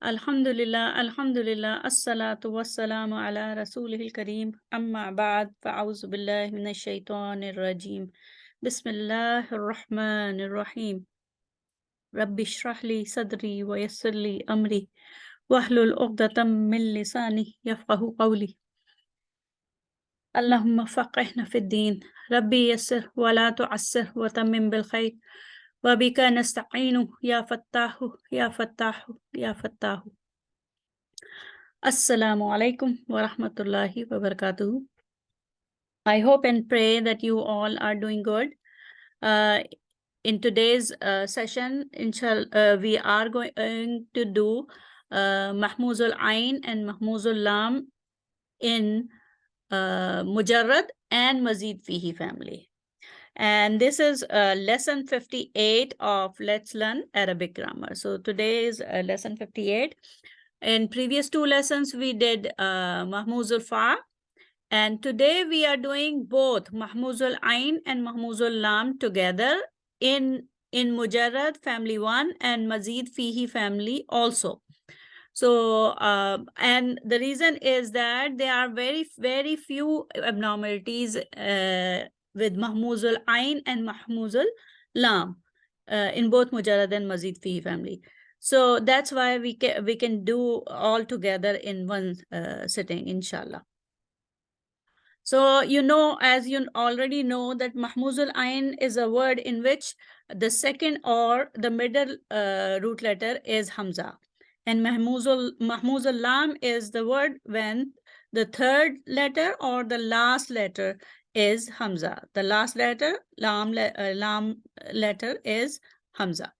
Alhamdulillah, Alhamdulillah, As-salatu wassalamu ala Rasulihil Kareem, Amma ba'd, fa'awzu billahi minash shaitanir rajim. Bismillahir Rahmanir Rahim. Rabbi shrah li sadri wa yassir li amri, wahlul uqdatam min lisani yafqahu qawli. Allahumma faqihna fid din, Rabbi yassir wa la tu'assir wa tammim bil khair. Wa bika nasta'inu ya fattahu, ya fattahu, ya fattahu. Assalamu alaikum wa rahmatullahi wa barakatuh. I hope and pray that you all are doing good. In today's session, inshallah, we are going to do Mahmoozul Ain and Mahmoozul Lam in Mujarrad and Mazid Fihi family. And this is lesson 58 of Let's Learn Arabic Grammar. So today is lesson 58. In previous two lessons, we did Mahmoozul Fa. And today we are doing both Mahmoozul Ain and Mahmoozul Lam together in Mujarrad family 1 and Mazid Fihi family also. So, and the reason is that there are very, very few abnormalities with Mahmoozul Ain and Mahmoozul Lam in both Mujarrad and Mazid Fihi family. So that's why we can do all together in one sitting, inshallah. So, you know, as you already know, that Mahmoozul Ain is a word in which the second or the middle root letter is Hamza. And Mahmoozul Lam is the word when the third letter or the last letter is Hamza. The last letter, Lam letter is Hamza.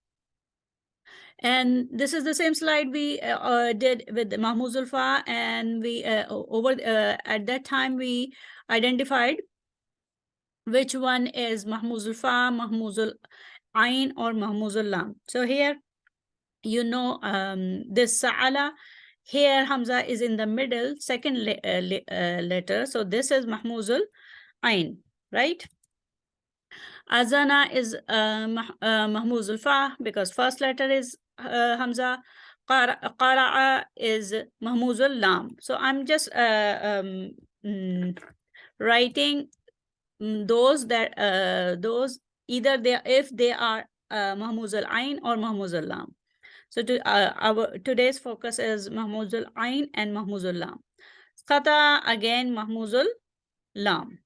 And this is the same slide we did with the Mahmoozul Fa, and we at that time we identified which one is Mahmoozul Fa, Mahmoozul Ain, or Mahmoozul Lam. So here, you know, this Sa'ala, here Hamza is in the middle, second letter. So this is Mahmoozul Ain, right? Azana is Mahmoozul Fa because first letter is Hamza. Qara'a is Mahmoozul Lam. So I'm just writing those that those either if they are Mahmoozul Ain or Mahmoozul Lam. So our today's focus is Mahmoozul Ain and Mahmoozul Lam. Qata again Mahmoozul Lam.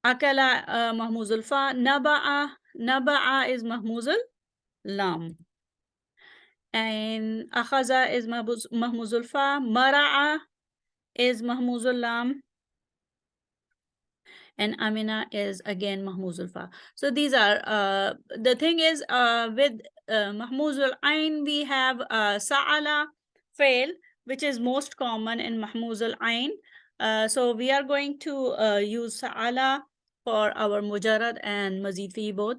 Akala Mahmoozul Fa. Naba'a is Mahmoozul Lam. And Akhaza is Mahmoozul Fa. Mara'a is Mahmoozul Lam. And Amina is again Mahmoozul Fa. So these are, the thing is with Mahmoozul Ain, we have Sa'ala fail, which is most common in Mahmoozul Ain. So we are going to use Sa'ala for our Mujarrad and Mazid Fihi both.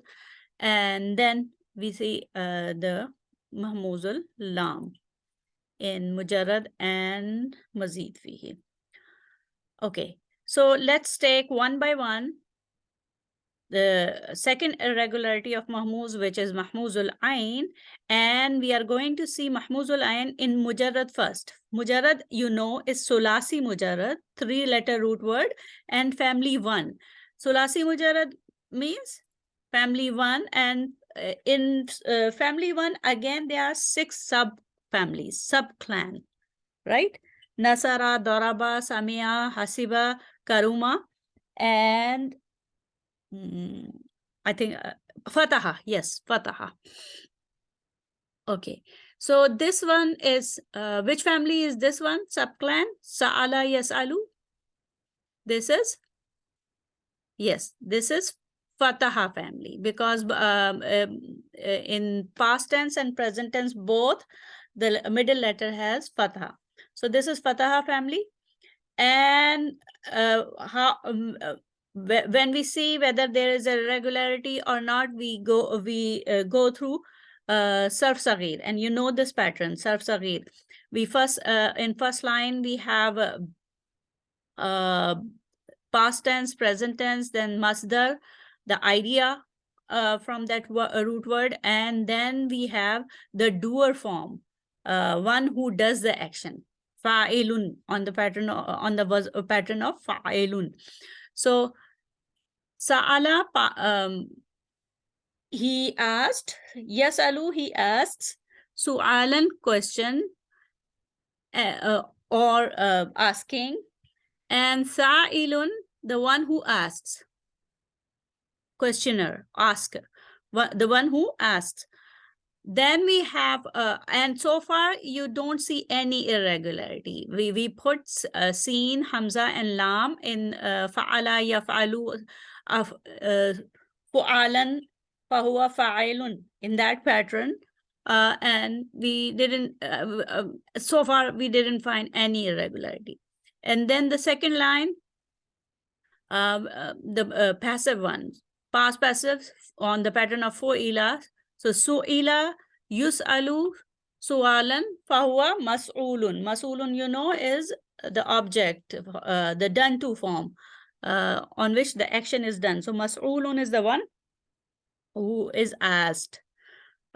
And then we see the Mahmoozul Lam in Mujarrad and Mazid Fihi. Okay, so let's take one by one the second irregularity of Mahmouz, which is Mahmoozul Ain, and we are going to see Mahmoozul Ain in Mujarrad first. Mujarrad, you know, is Sulasi Mujarrad, 3-letter root word, and family 1. Sulasi Mujarrad means family 1, and in family 1, again, there are 6 sub-families, sub-clan, right? Nasara, Doraba, Samia, Hasiba, Karuma, and I think Fataha. Yes, Fataha. Okay. So this one is, which family is this one? Subclan? Sa'ala Yas'alu? This is? Yes, this is Fataha family, because in past tense and present tense, both the middle letter has Fataha. So this is Fataha family. And when we see whether there is a regularity or not, we go through Sarf Saghir, and you know this pattern, Sarf Saghir. We first in first line we have past tense, present tense, then masdar, the idea, from that root word, and then we have the doer form, one who does the action. Fa'ilun, on the pattern pattern of fa'ilun. So sa'ala, he asked. Yasalu, he asks. Su'alan, question, or asking. And sa'ilun, the one who asks. Questioner, asker, the one who asks. Then we have, and so far you don't see any irregularity. We put Sin, Hamza, and Lam in fa'ala, yaf'alu, fu'alan, fahuwa fa'ilun, in that pattern. And we didn't, so far we didn't find any irregularity. And then the second line, the passive ones, past passive on the pattern of fu'ila. So su'ila, yus'alu, su'alan, fahuwa mas'ulun. Mas'ulun, you know, is the object, the done to form, on which the action is done. So mas'ulun is the one who is asked.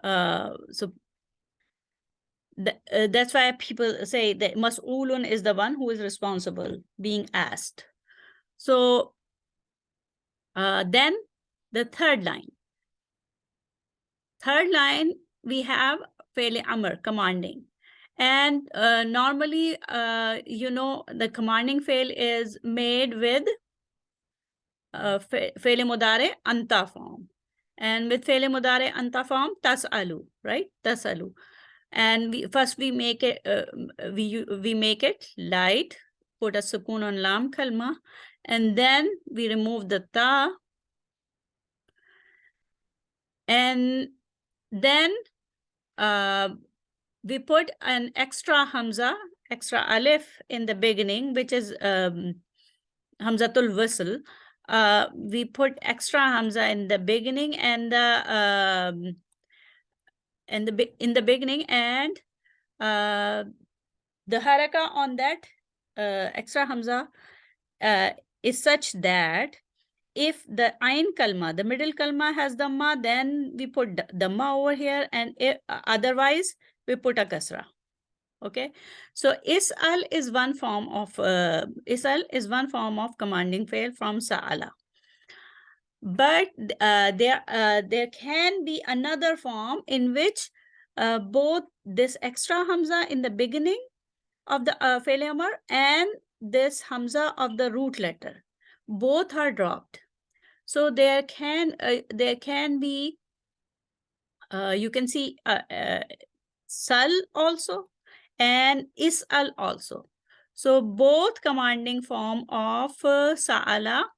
So that's why people say that mas'ulun is the one who is responsible, being asked. So then the third line. Third line, we have Fi'l Amr, commanding. And normally, you know, the commanding fail is made with Fi'l Mudari Anta form. And with Fi'l Mudari Anta form, Tas'alu, right? Tas'alu. And we make it, we make it light, put a sukun on lam kalma, and then we remove the ta. And then we put an extra hamza, extra alif in the beginning, which is hamzatul wasl. We put extra hamza in the beginning and the in the beginning, and the haraka on that extra hamza is such that if the ain kalma, the middle kalma, has dhamma, then we put dhamma over here, and if, otherwise we put a kasra. Okay, so is'al is one form of commanding fail from sa'ala. But there can be another form in which both this extra hamza in the beginning of the Fi'l Amr and this hamza of the root letter, both are dropped. So there can be, you can see sal also and is'al also. So both commanding form of sa'ala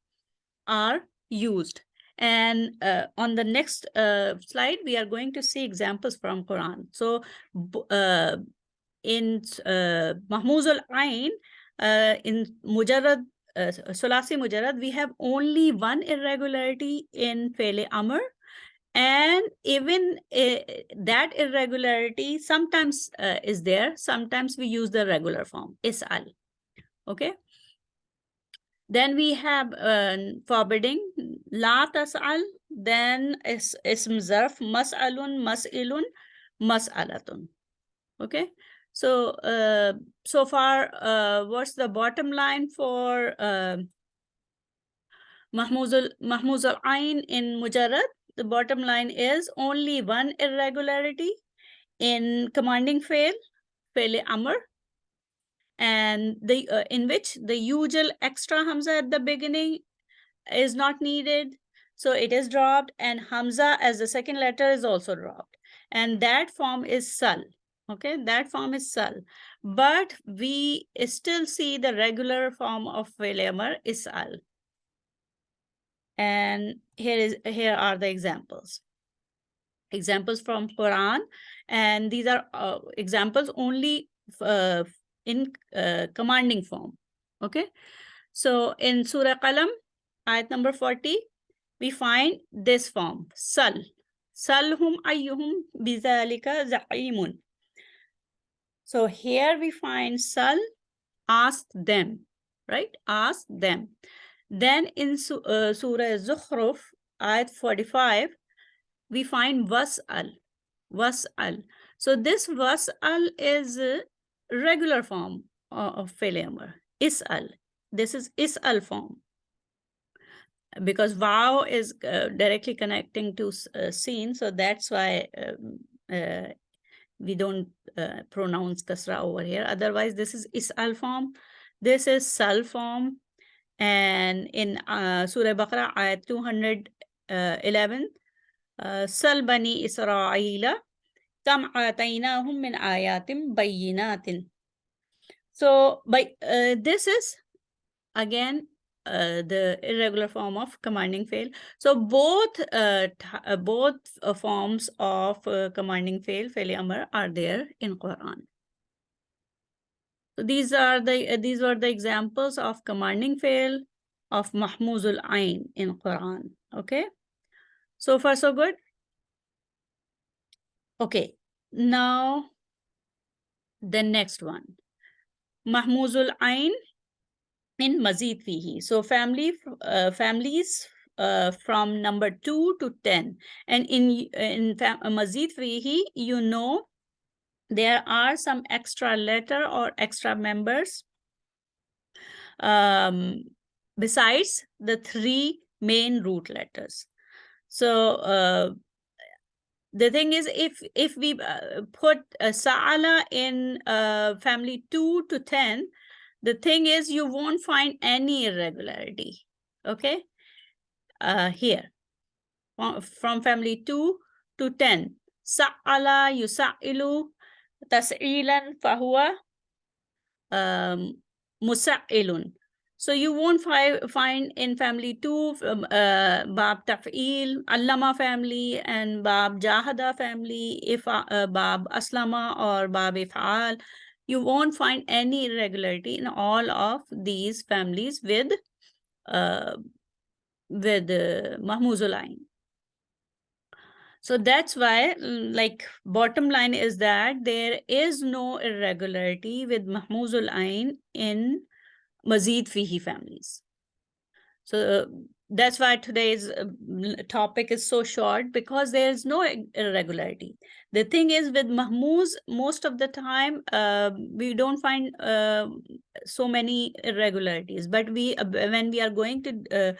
are used. And on the next slide, we are going to see examples from Quran. So in Mahmoozul Ain, in Mujarrad, Sulasi Mujarrad, we have only one irregularity in Fi'l Amr. And even that irregularity sometimes is there. Sometimes we use the regular form, is'al. Okay. Then we have forbidding, la tas'al, then ism zarf, mas'alun, mas'ilun, mas'alatun. Okay. So, so far, what's the bottom line for Mahmoozul Ain in Mujarrad? The bottom line is only one irregularity in commanding fail, Fi'l Amr, and the in which the usual extra hamza at the beginning is not needed, so it is dropped, and hamza as the second letter is also dropped, and that form is sal. Okay, that form is sal, but we still see the regular form of Fi'l Amr, is'al. And here are the examples from Quran, and these are examples only in commanding form. Okay, so in Surah Qalam, ayat number 40, we find this form, sal. Salhum ayyuhum bizalika za'imun. So here we find sal, ask them, right? Ask them. Then in Surah Zukhruf, ayat 45, we find was'al, was'al. So this was'al is a regular form of fi'l amr, is'al. This is is'al form, because waw is directly connecting to seen, so that's why we don't pronounce kasra over here. Otherwise, this is is'al form, this is sal form. And in Surah Baqarah, ayat 211, sal bani Isra'ila kam ataynahum min ayatim bayyinatin. So this is again the irregular form of commanding fail. So both forms of commanding fail, fail amr, are there in Quran. So these were the examples of commanding fail of Mahmoozul Ain in Quran. Okay, so far so good. Okay, now the next one, Mahmoozul Ain in Mazid Fihi. So families from number 2 to 10. And in Mazid Fihi, you know, there are some extra letter or extra members besides the 3 main root letters. So the thing is, if we put Sa'ala in family 2 to 10, the thing is, you won't find any irregularity, okay? Here, from family 2 to 10. Sa'ala, yusa'ilu, tas'ilan, fahuwa, musa'ilun. So you won't find in family 2, Bab Taf'il, Allama family, and Bab Jahada family, if Bab Aslama or Bab If'al. You won't find any irregularity in all of these families with Mahmoozul Ain. So that's why, like, bottom line is that there is no irregularity with Mahmoozul Ain in Mazid Fihi families. So that's why today's topic is so short, because there is no irregularity. The thing is, with Mahmouz, most of the time we don't find so many irregularities. But when we are going to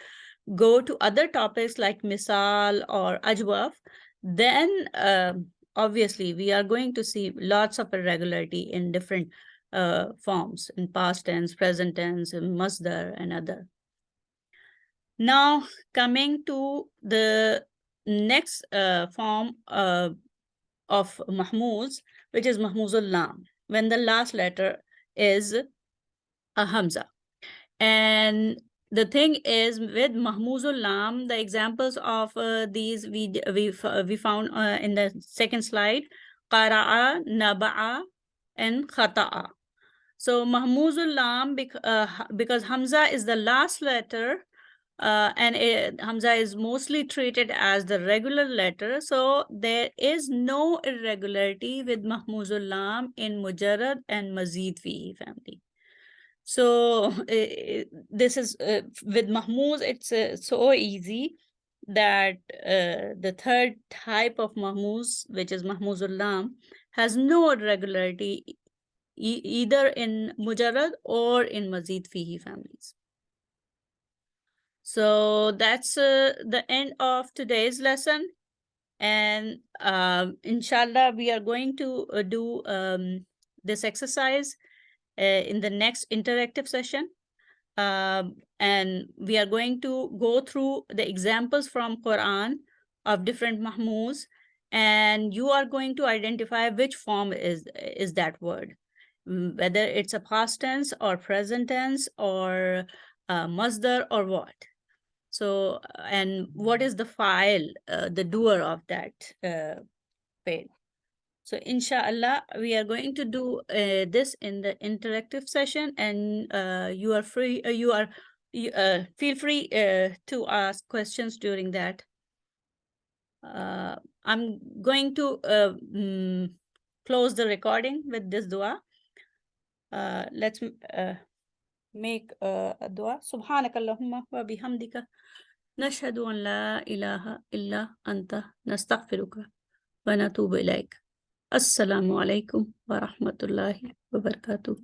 go to other topics like Misal or Ajwaf, then obviously we are going to see lots of irregularity in different forms, in past tense, present tense, masdar, and other. Now, coming to the next form of Mahmouz, which is Mahmoozul Lam, when the last letter is a Hamza. And the thing is, with Mahmoozul Lam, the examples of these we found in the second slide: Qara'a, Naba'a, and Khata'a. So Mahmoozul Lam, because Hamza is the last letter, and Hamza is mostly treated as the regular letter, so there is no irregularity with Mahmoozul Lam in Mujarrad and Mazid Fihi family. So this is with Mahmouz, it's so easy that the third type of Mahmouz, which is Mahmoozul Lam, has no irregularity either in Mujarrad or in Mazid Fihi families. So that's the end of today's lesson. And inshallah, we are going to do this exercise in the next interactive session. And we are going to go through the examples from Quran of different Mahmouz, and you are going to identify which form is that word, whether it's a past tense or present tense or masdar or what. So, and what is the file, the doer of that fail. So inshallah, we are going to do this in the interactive session, and you are free, feel free to ask questions during that. I'm going to close the recording with this dua. Let's make a dua. Subhanakallahumma wa bihamdika Nashhadu an la ilaha illa anta nastaghfiruka wa natubu ilaik. Assalamu alaikum wa rahmatullahi wa barakatuh.